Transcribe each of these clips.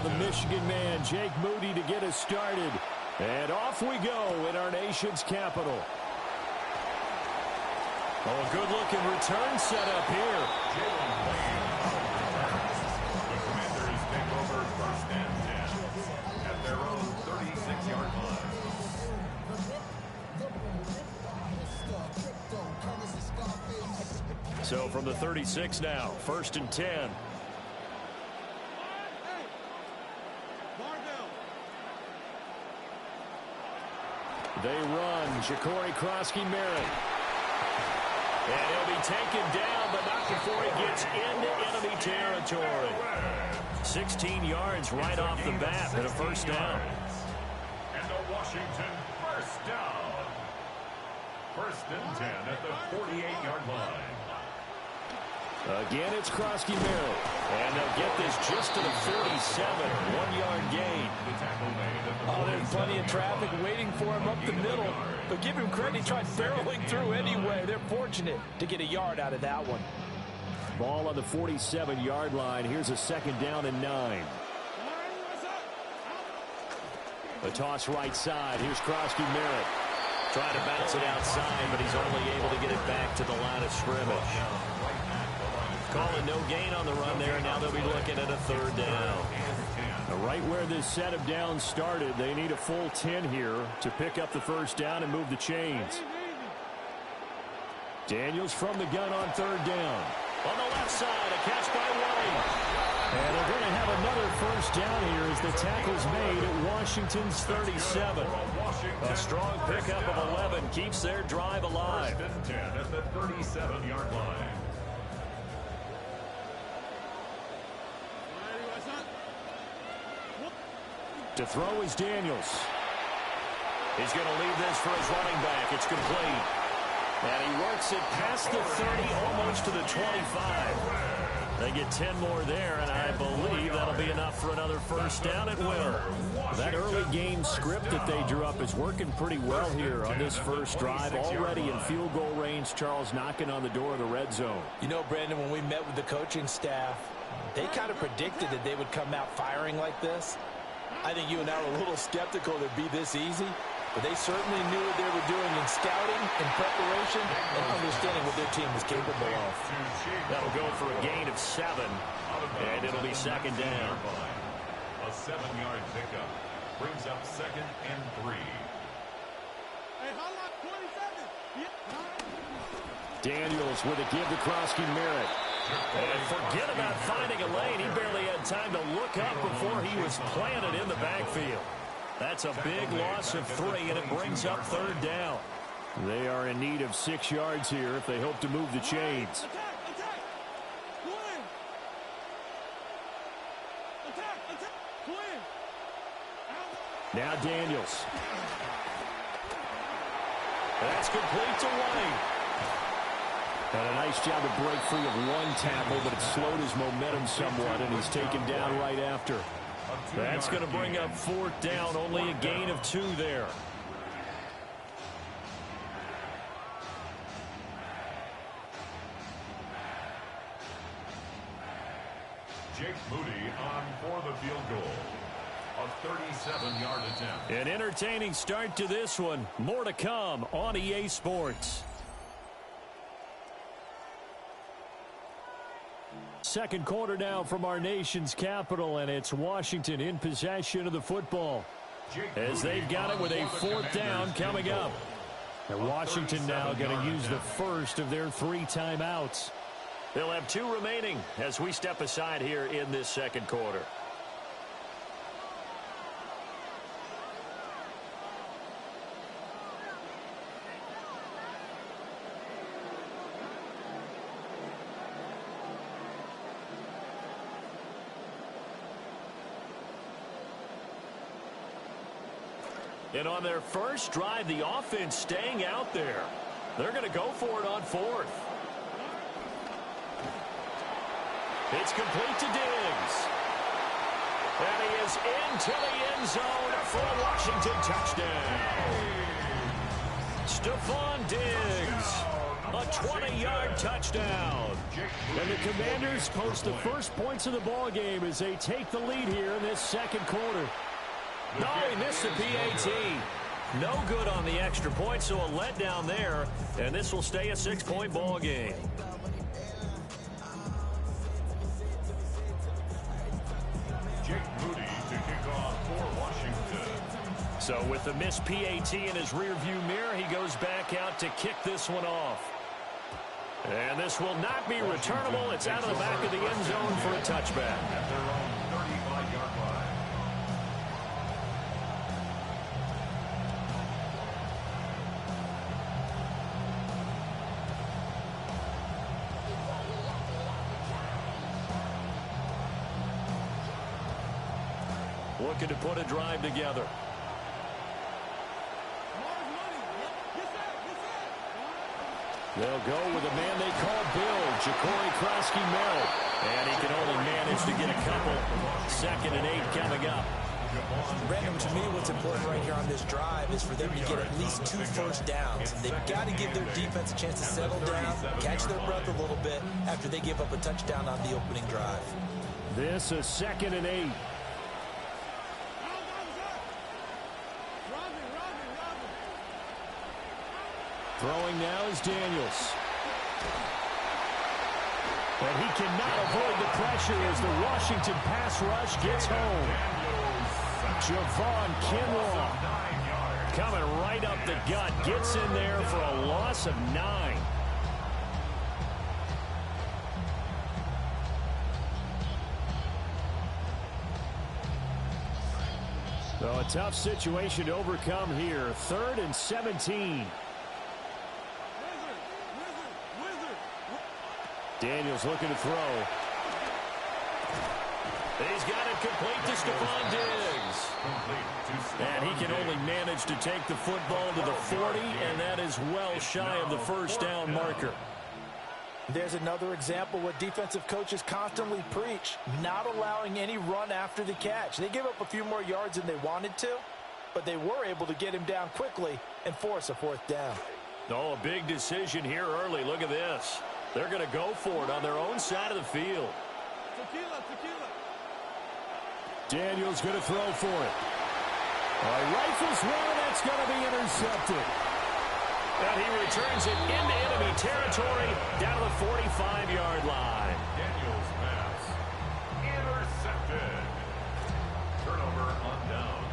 now the Michigan man, Jake Moody, to get us started. And off we go in our nation's capital. Oh, a good-looking return set up here. The Commanders take over 1st and 10 at their own 36-yard line. So from the 36 now, 1st and 10. They run. Ja'Cory Krosky-Merritt. And he'll be taken down, but not before he gets into enemy territory. 16 yards right off the bat and a 1st down. And the Washington 1st down. 1st and 10 at the 48-yard line. Again, it's Krosky-Merritt. And they'll get this just to the 47. 1-yard gain. Oh, there's plenty of traffic waiting for him up the middle. But give him credit, he tried barreling through anyway. They're fortunate to get a yard out of that one. Ball on the 47-yard line. Here's a 2nd down and 9. A toss right side. Here's Krosky-Merritt. Trying to bounce it outside, but he's only able to get it back to the line of scrimmage. Calling no gain on the run there, and now they'll be looking at a 3rd down. Right where this set of downs started, they need a full 10 here to pick up the 1st down and move the chains. Daniels from the gun on 3rd down. On the left side, a catch by White. And they're going to have another 1st down here as the tackle's made at Washington's 37. A strong pickup of 11 keeps their drive alive. 1st and 10 at the 37-yard line. To throw is Daniels. He's going to leave this for his running back. It's complete. And he works it past the 30, almost to the 25. They get 10 more there, and I believe that'll be enough for another 1st down at will. That early game script that they drew up is working pretty well here on this first drive. Already in field goal range, Charles knocking on the door of the red zone. You know, Brandon, when we met with the coaching staff, they kind of predicted that they would come out firing like this. I think you and I were a little skeptical that it'd be this easy, but they certainly knew what they were doing in scouting and preparation and understanding what their team was capable of. That'll go for a gain of 7, and it'll be 2nd down. A 7-yard pickup brings up 2nd and 3. Daniels with a give to Krosky-Merritt. And forget about finding a lane. He barely had time to look up before he was planted in the backfield. That's a big loss of 3, and it brings up 3rd down. They are in need of 6 yards here if they hope to move the chains. Now Daniels. That's complete to White. And a nice job to break free of one tackle, but it slowed his momentum somewhat, and he's taken down right after. That's going to bring up 4th down, only a gain of 2 there. Jake Moody on for the field goal. A 37-yard attempt. An entertaining start to this one. More to come on EA Sports. Second quarter now from our nation's capital, and it's Washington in possession of the football as they've got it with a 4th down coming up. And Washington now going to use the first of their 3 timeouts. They'll have 2 remaining as we step aside here in this second quarter. And on their first drive, the offense staying out there. They're going to go for it on 4th. It's complete to Diggs. And he is into the end zone for a Washington touchdown. Stephon Diggs, a 20-yard touchdown. And the Commanders post the first points of the ball game as they take the lead here in this second quarter. No, he missed the PAT. No good on the extra point, so a letdown there. And this will stay a 6-point ball game. So with the missed PAT in his rearview mirror, he goes back out to kick this one off. And this will not be returnable. It's out of the back of the end zone for a touchback. At their own 35-yard line. Looking to put a drive together. They'll go with a man they call Bill, Ja'Cory Krosky-Merritt. And he can only manage to get a couple. 2nd and 8 coming up. Random, to me, what's important right here on this drive is for them to get at least 2 first downs. They've got to give their defense a chance to settle down, catch their breath a little bit after they give up a touchdown on the opening drive. This is 2nd and 8. Throwing now is Daniels. And he cannot avoid the pressure as the Washington pass rush gets home. Javon Kinlaw coming right up the gut. Gets in there for a loss of 9. So a tough situation to overcome here. 3rd and 17. Daniels looking to throw. He's got it complete to Stephon Diggs. And he can only manage to take the football to the 40, and that is well shy of the first down marker. There's another example what defensive coaches constantly preach, not allowing any run after the catch. They give up a few more yards than they wanted to, but they were able to get him down quickly and force a 4th down. Oh, a big decision here early. Look at this. They're going to go for it on their own side of the field. Daniels going to throw for it. Rifles one, that's going to be intercepted. And he returns it into enemy territory down to the 45-yard line. Daniels pass intercepted. Turnover on downs.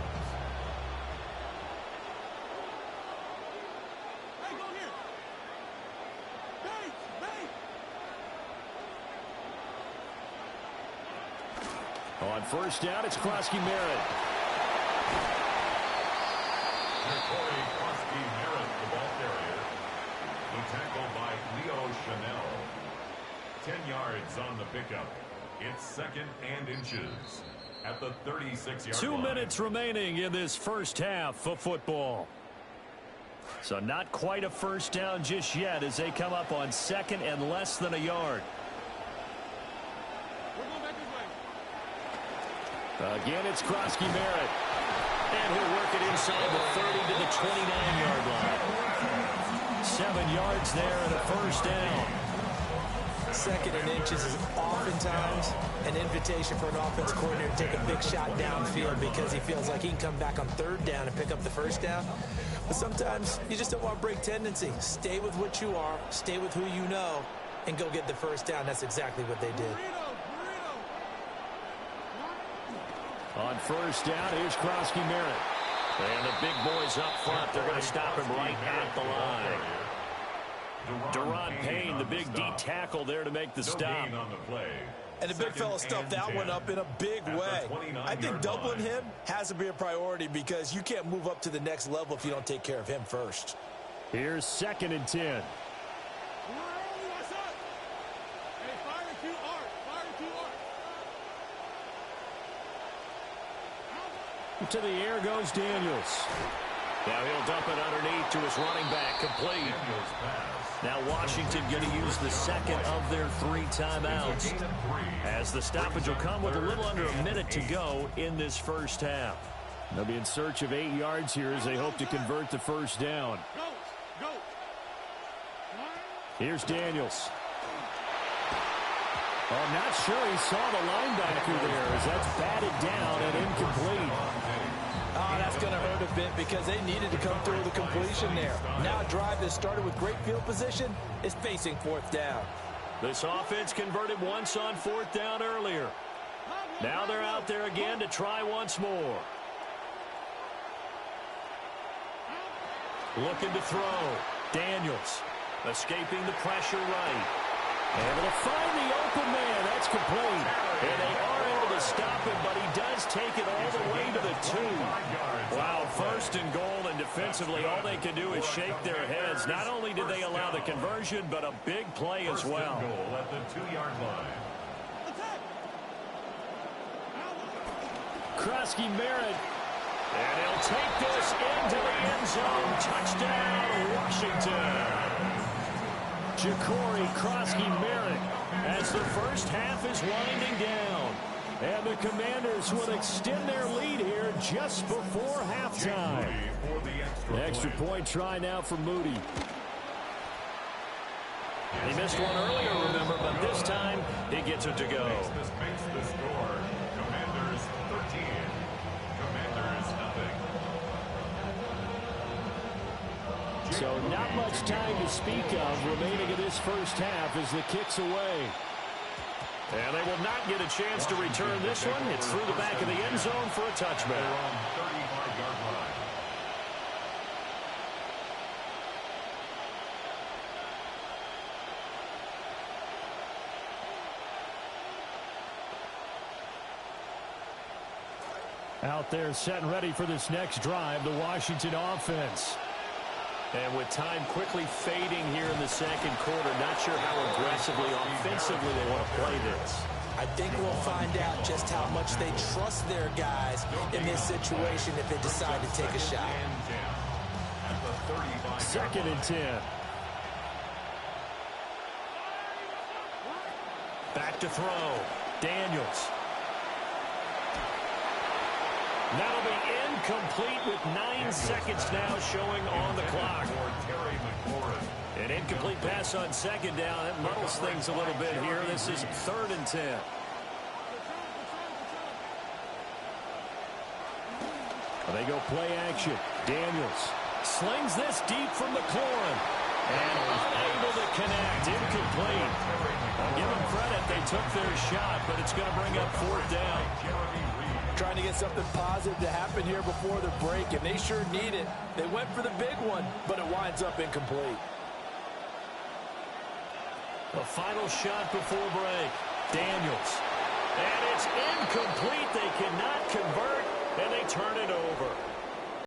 On first down, it's Krosky-Merritt. Ja'Cory Krosky-Merritt, the ball carrier. The tackle by Leo Chanel. 10 yards on the pickup. It's 2nd and inches at the 36-yard line. 2 minutes remaining in this first half of football. So not quite a first down just yet as they come up on 2nd and less than a yard. Again, it's Krosky-Merritt. And he'll work it inside the 30 to the 29-yard line. 7 yards there and a first down. 2nd and inches is oftentimes an invitation for an offense coordinator to take a big shot downfield because he feels like he can come back on 3rd down and pick up the first down. But sometimes you just don't want to break tendency. Stay with what you are, stay with who you know, and go get the first down. That's exactly what they did. On first down, here's Krosky-Merritt. And the big boys up front, they're going to stop him right at the line. Deron Payne, the big D tackle there to make the stop. And the big fella stuffed that one up in a big way. I think doubling him has to be a priority because you can't move up to the next level if you don't take care of him first. Here's 2nd and 10. To the air goes Daniels. Now he'll dump it underneath to his running back, complete. Now Washington going to use the 2nd of their 3 timeouts, as the stoppage will come with a little under a minute to go in this first half. They'll be in search of 8 yards here as they hope to convert the first down. Here's Daniels. I'm not sure he saw the linebacker there as that's batted down and incomplete. Oh, that's going to hurt a bit because they needed to come through with a completion there. Now a drive that started with great field position is facing fourth down. This offense converted once on fourth down earlier. Now they're out there again to try once more. Looking to throw. Daniels escaping the pressure right. Able to find the open man. That's complete. And they are able to stop him, but he does take it all the way to the 2. Wow, first and goal, and defensively all they can do is shake their heads. Not only did they allow the conversion, but a big play as well. Goal at the 2-yard line. Krosky Merritt. And he'll take this into the end zone. Touchdown, Washington. Ja'Cory Krosky Merritt as the first half is winding down. And the Commanders will extend their lead here just before halftime. Extra point try now for Moody. He missed one earlier, remember, but this time he gets it to go. This makes the score. Commanders 13. Commanders nothing. So not much time to speak of remaining in this first half as the kick's away. And they will not get a chance to return this one. It's through the back of the end zone for a touchback. On 35-yard line. Out there set and ready for this next drive, the Washington offense. And with time quickly fading here in the second quarter, not sure how aggressively, offensively they want to play this. I think we'll find out just how much they trust their guys in this situation if they decide to take a shot. Second and 10. Back to throw. Daniels. That'll be incomplete with 9 seconds now showing on the clock. An incomplete pass on second down. That muddles things a little bit here. This is third and 10. They go play action. Daniels slings this deep from McLaurin. And unable to connect. Incomplete. I'll give them credit. They took their shot, but it's going to bring up fourth down. Trying to get something positive to happen here before the break, and they sure need it. They went for the big one, but it winds up incomplete. The final shot before break. Daniels. And it's incomplete. They cannot convert.